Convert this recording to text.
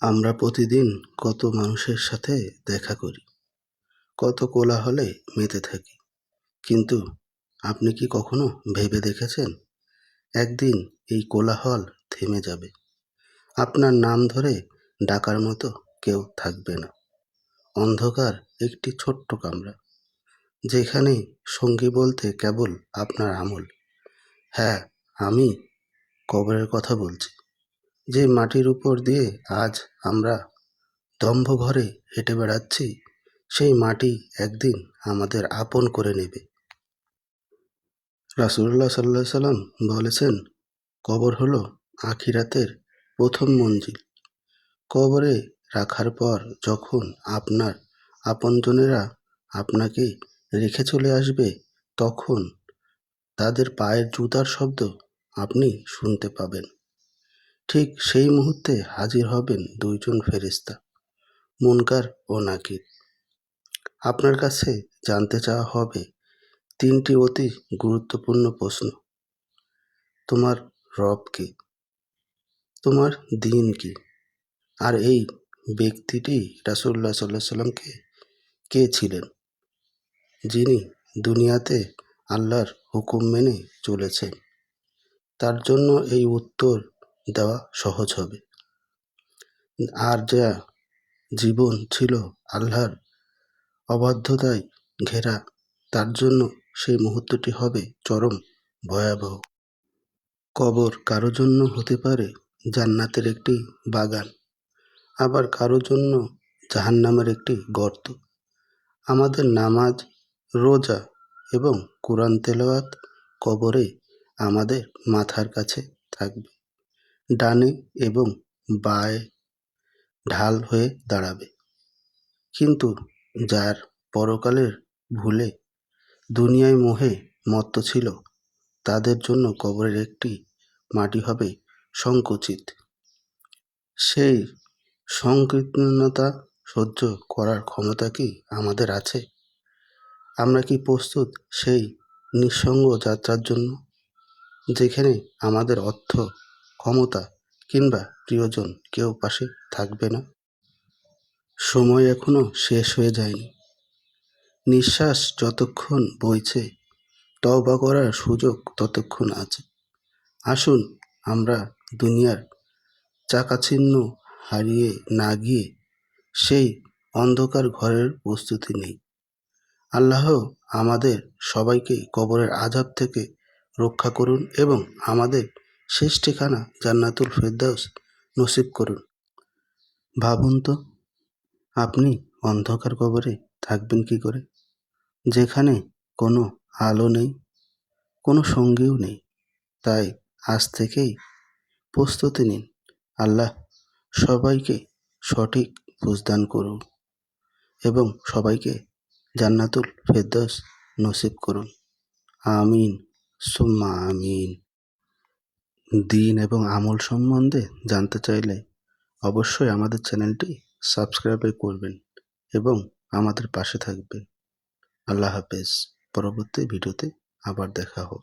আমরা প্রতিদিন কত মানুষের সাথে দেখা করি, কত কোলাহলে মেতে থাকি। কিন্তু আপনি কি কখনো ভেবে দেখেছেন, একদিন এই কোলাহল থেমে যাবে। আপনার নাম ধরে ডাকার মতো কেউ থাকবে না। অন্ধকার একটি ছোট্ট কামরা, যেখানে সঙ্গী বলতে কেবল আপনার আমল। হ্যাঁ, আমি কবরের কথা বলছি। যে মাটির উপর দিয়ে আজ আমরা দম্ভ ভরে হেঁটে বেড়াচ্ছি, সেই মাটি একদিন আমাদের আপন করে নেবে। রাসূলুল্লাহ সাল্লাল্লাহু আলাইহি সাল্লাম বলেছেন, কবর হলো আখিরাতের প্রথম মঞ্জিল। কবরে রাখার পর যখন আপনার আপনজনেরা আপনাকে রেখে চলে আসবে, তখন তাদের পায়ের জুতার শব্দ আপনি শুনতে পাবেন। ঠিক সেই মুহূর্তে হাজির হবেন দুইজন ফেরেশতা, মুনকার ও নাকির। আপনার কাছে জানতে চাওয়া হবে তিনটি অতি গুরুত্বপূর্ণ প্রশ্ন। তোমার রব কে? তোমার দিন কি? আর এই ব্যক্তিটি রাসূলুল্লাহ সাল্লাল্লাহু আলাইহি সাল্লামকে কে ছিলেন, যিনি দুনিয়াতে আল্লাহর হুকুম মেনে চলেছেন? তার জন্য এই উত্তর দেওয়া সহজ হবে। আর যা জীবন ছিল আল্লাহর অবাধ্যতায় ঘেরা, তার জন্য সেই মুহূর্তটি হবে চরম ভয়াবহ। কবর কারো জন্য হতে পারে জান্নাতের একটি বাগান, আবার কারো জন্য জাহান্নামের একটি গর্ত। আমাদের নামাজ, রোজা এবং কোরআন তেলাওয়াত কবরে আমাদের মাথার কাছে থাকবে, ডানে এবং বাঁয়ে ঢাল হয়ে দাঁড়াবে। কিন্তু যার পরকালের ভুলে দুনিয়ায় মোহে মত্ত ছিল, তাদের জন্য কবরের একটি মাটি হবে সংকুচিত। সেই সংকীর্ণতা সহ্য করার ক্ষমতা কি আমাদের আছে? আমরা কি প্রস্তুত সেই নিঃসঙ্গ যাত্রার জন্য, যেখানে আমাদের অর্থ, ক্ষমতা কিংবা প্রিয়জন কেউ পাশে থাকবে না? সময় এখনো শেষ হয়ে যায়নি। নিঃশ্বাস যতক্ষণ বইছে, তওবা করার সুযোগ ততক্ষণ আছে। আসুন আমরা দুনিয়ার চাকাচিহ্ন হারিয়ে না গিয়ে সেই অন্ধকার ঘরের প্রস্তুতি নেই। আল্লাহ আমাদের সবাইকে কবরের আযাব থেকে রক্ষা করুন এবং আমাদের শেষ ঠিকানা জান্নাতুল ফেরদাউস নসিব করুন। ভাবুন তো, আপনি অন্ধকার কবরে থাকবেন কি করে, যেখানে কোনো আলো নেই, কোনো সঙ্গীও নেই। তাই আজ থেকেই প্রস্তুতি নিন। আল্লাহ সবাইকে সঠিক বুঝদান করুন এবং সবাইকে জান্নাতুল ফেরদাউস নসিব করুন। আমিন সুম্মা আমিন। দিন এবং আমল সম্বন্ধে জানতে চাইলে অবশ্যই আমাদের চ্যানেলটি সাবস্ক্রাইব করবেন এবং আমাদের পাশে থাকবেন। আল্লাহ হাফেজ। পরবর্তী ভিডিওতে আবার দেখা হোক।